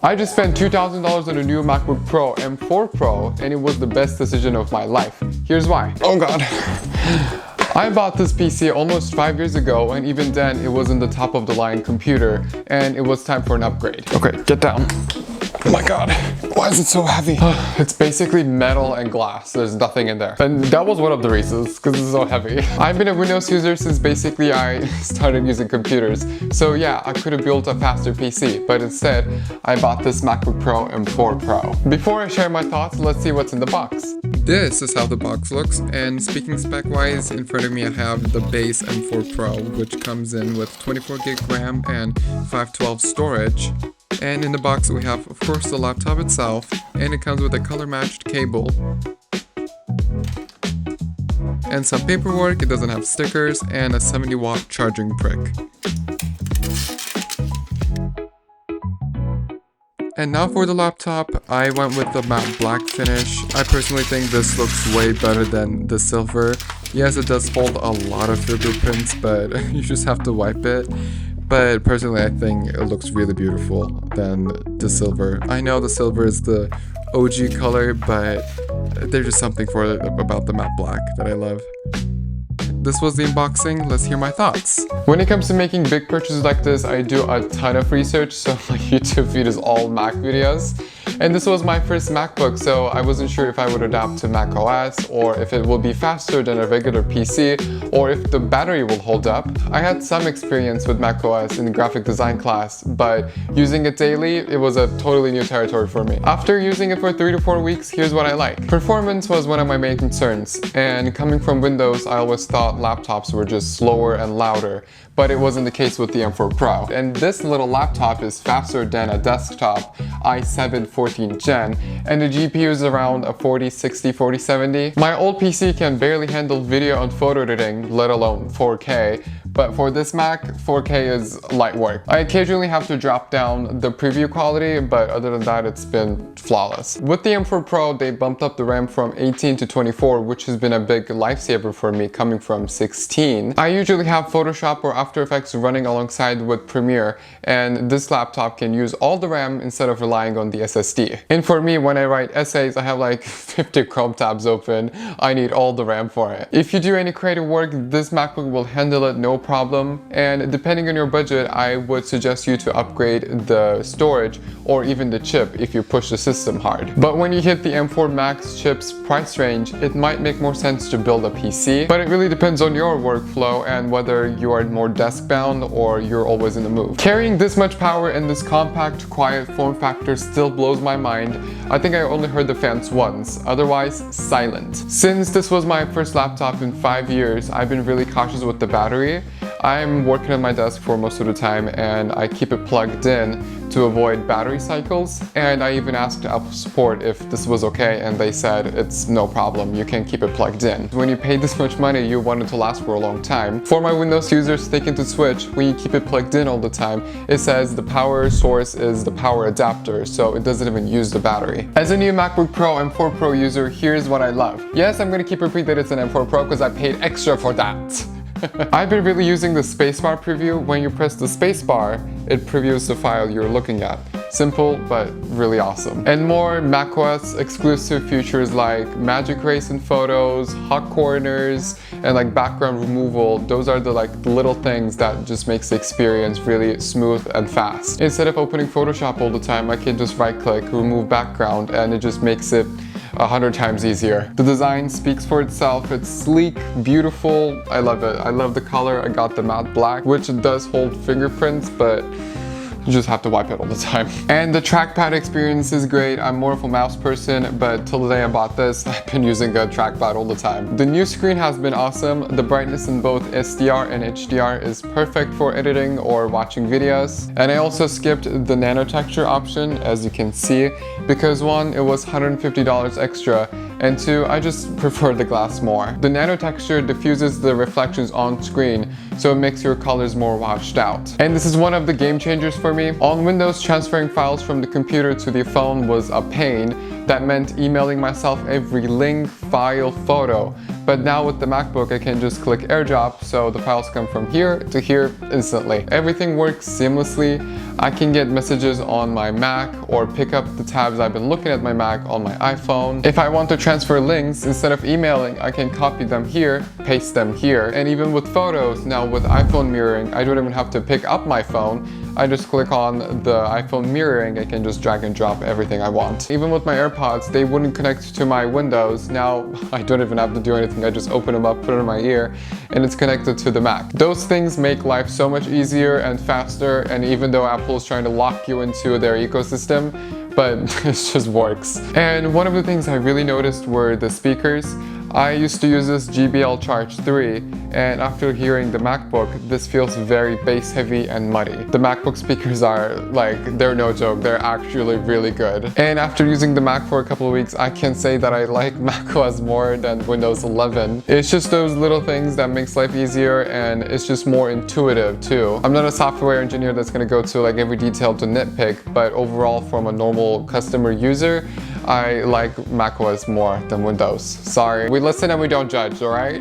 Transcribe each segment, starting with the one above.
I just spent $2,000 on a new MacBook Pro M4 Pro and it was the best decision of my life. Here's why. Oh god. I bought this PC almost 5 years ago and even then it wasn't the top of the line computer and it was time for an upgrade. Okay, get down. Oh my god, why is it so heavy? It's basically metal and glass, there's nothing in there. And that was one of the reasons, because it's so heavy. I've been a Windows user since basically I started using computers. So yeah, I could have built a faster PC, but instead, I bought this MacBook Pro M4 Pro. Before I share my thoughts, let's see what's in the box. This is how the box looks, and speaking spec-wise, in front of me I have the base M4 Pro, which comes in with 24 gig RAM and 512 storage. And in the box we have, of course, the laptop itself, and it comes with a color-matched cable and some paperwork. It doesn't have stickers, and a 70-watt charging brick. And now for the laptop, I went with the matte black finish. I personally think this looks way better than the silver. Yes, it does hold a lot of fingerprints, but you just have to wipe it. But personally, I think it looks really beautiful than the silver. I know the silver is the OG color, but there's just something about the matte black that I love. This was the unboxing, let's hear my thoughts. When it comes to making big purchases like this, I do a ton of research, so my YouTube feed is all Mac videos. And this was my first MacBook, so I wasn't sure if I would adapt to macOS, or if it will be faster than a regular PC, or if the battery will hold up. I had some experience with macOS in the graphic design class, but using it daily, it was a totally new territory for me. After using it for 3 to 4 weeks, here's what I like. Performance was one of my main concerns, and coming from Windows, I always thought laptops were just slower and louder, but it wasn't the case with the M4 Pro. And this little laptop is faster than a desktop i7 14th gen, and the GPU is around a 4060, 4070. My old PC can barely handle video and photo editing, let alone 4K, but for this Mac, 4K is light work. I occasionally have to drop down the preview quality, but other than that, it's been flawless. With the M4 Pro, they bumped up the RAM from 18 to 24, which has been a big lifesaver for me coming from 16. I usually have Photoshop or After Effects running alongside with Premiere, and this laptop can use all the RAM instead of relying on the SSD. And for me, when I write essays, I have like 50 Chrome tabs open. I need all the RAM for it. If you do any creative work, this MacBook will handle it no problem, and depending on your budget, I would suggest you to upgrade the storage or even the chip if you push the system hard. But when you hit the M4 Max chip's price range, it might make more sense to build a PC, but it really depends on your workflow and whether you are more desk-bound or you're always in the move. Carrying this much power in this compact, quiet form factor still blows my mind. I think I only heard the fans once, otherwise silent. Since this was my first laptop in 5 years, I've been really cautious with the battery. I'm working on my desk for most of the time and I keep it plugged in to avoid battery cycles, and I even asked Apple support if this was okay and they said it's no problem, you can keep it plugged in. When you pay this much money, you want it to last for a long time. For my Windows users thinking to switch, when you keep it plugged in all the time, it says the power source is the power adapter, so it doesn't even use the battery. As a new MacBook Pro and M4 Pro user, here's what I love. Yes, I'm gonna keep repeat that it's an M4 Pro because I paid extra for that. I've been really using the spacebar preview. When you press the spacebar, it previews the file you're looking at. Simple, but really awesome. And more macOS exclusive features like magic erase in photos, hot corners, and like background removal. Those are the little things that just makes the experience really smooth and fast. Instead of opening Photoshop all the time, I can just right click, remove background, and it just makes it 100 times easier. The design speaks for itself. It's sleek, beautiful. I love it. I love the color. I got the matte black, which does hold fingerprints, but you just have to wipe it all the time. And the trackpad experience is great. I'm more of a mouse person, but till the day I bought this, I've been using a trackpad all the time. The new screen has been awesome. The brightness in both SDR and HDR is perfect for editing or watching videos. And I also skipped the nano texture option, as you can see, because one, it was $150 extra, and two, I just prefer the glass more. The nano texture diffuses the reflections on screen, so it makes your colors more washed out. And this is one of the game changers for me. On Windows, transferring files from the computer to the phone was a pain. That meant emailing myself every link, file, photo. But now with the MacBook, I can just click AirDrop, so the files come from here to here instantly. Everything works seamlessly. I can get messages on my Mac or pick up the tabs I've been looking at my Mac on my iPhone. If I want to transfer links, instead of emailing, I can copy them here, paste them here. And even with photos, now with iPhone mirroring, I don't even have to pick up my phone. I just click on the iPhone mirroring, I can just drag and drop everything I want. Even with my AirPods, they wouldn't connect to my Windows. Now I don't even have to do anything, I just open them up, put it in my ear, and it's connected to the Mac. Those things make life so much easier and faster, and even though Apple is trying to lock you into their ecosystem, but it just works. And one of the things I really noticed were the speakers. I used to use this JBL Charge 3, and after hearing the MacBook, this feels very bass heavy and muddy. The MacBook speakers are like, they're no joke, they're actually really good. And after using the Mac for a couple of weeks, I can say that I like macOS more than Windows 11. It's just those little things that makes life easier, and it's just more intuitive too. I'm not a software engineer that's gonna go to like every detail to nitpick, but overall from a normal customer user, I like macOS more than Windows. Sorry. We listen and we don't judge, alright?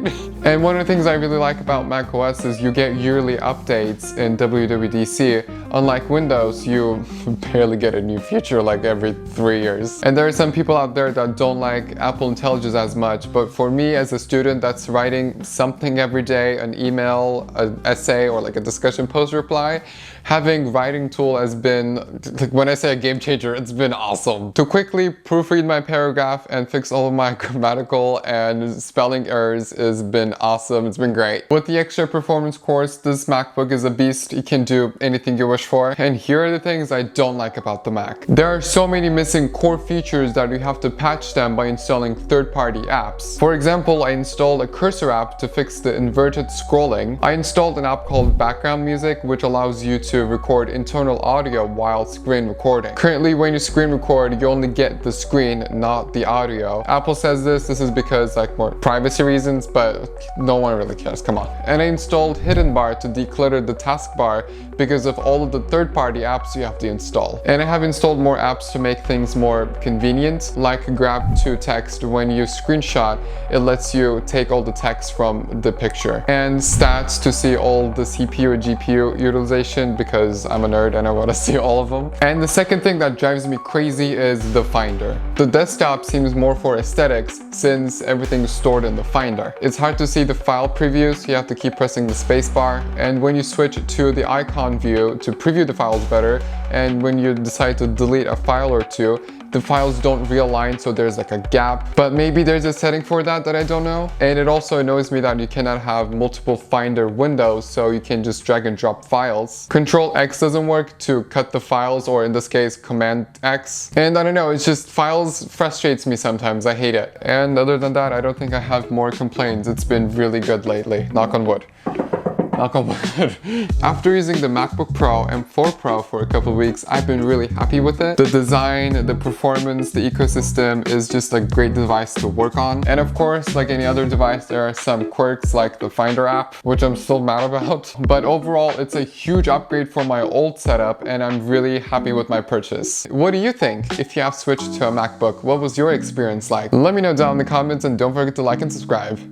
And one of the things I really like about macOS is you get yearly updates in WWDC. Unlike Windows, you barely get a new feature like every 3 years. And there are some people out there that don't like Apple Intelligence as much, but for me as a student that's writing something every day, an email, an essay, or like a discussion post reply, having writing tool has been, like when I say a game changer, it's been awesome. To quickly proofread my paragraph and fix all of my grammatical and spelling errors has been awesome. It's been great. With the extra performance course, this MacBook is a beast. You can do anything you wish for. And here are the things I don't like about the Mac. There are so many missing core features that you have to patch them by installing third-party apps. For example, I installed a cursor app to fix the inverted scrolling. I installed an app called Background Music, which allows you to record internal audio while screen recording. Currently, when you screen record, you only get the screen, not the audio. Apple says this is because like more privacy reasons, but no one really cares, come on. And I installed Hidden Bar to declutter the taskbar because of all of the third-party apps you have to install. And I have installed more apps to make things more convenient, like Grab to Text. When you screenshot, it lets you take all the text from the picture. And Stats to see all the CPU and GPU utilization because I'm a nerd and I want to see all of them. And the second thing that drives me crazy is the Finder. The desktop seems more for aesthetics since everything is stored in the Finder. It's hard to see the file previews, you have to keep pressing the spacebar, and when you switch to the icon view to preview the files better, and when you decide to delete a file or two, the files don't realign, so there's like a gap. But maybe there's a setting for that I don't know. And it also annoys me that you cannot have multiple Finder windows, so you can just drag and drop files. Control X doesn't work to cut the files, or in this case, Command X. And I don't know, it's just files frustrates me sometimes, I hate it. And other than that, I don't think I have more complaints. It's been really good lately, knock on wood. After using the MacBook Pro M4 Pro for a couple of weeks, I've been really happy with it. The design, the performance, the ecosystem is just a great device to work on. And of course, like any other device, there are some quirks like the Finder app, which I'm still mad about. But overall, it's a huge upgrade from my old setup, and I'm really happy with my purchase. What do you think? If you have switched to a MacBook, what was your experience like? Let me know down in the comments, and don't forget to like and subscribe.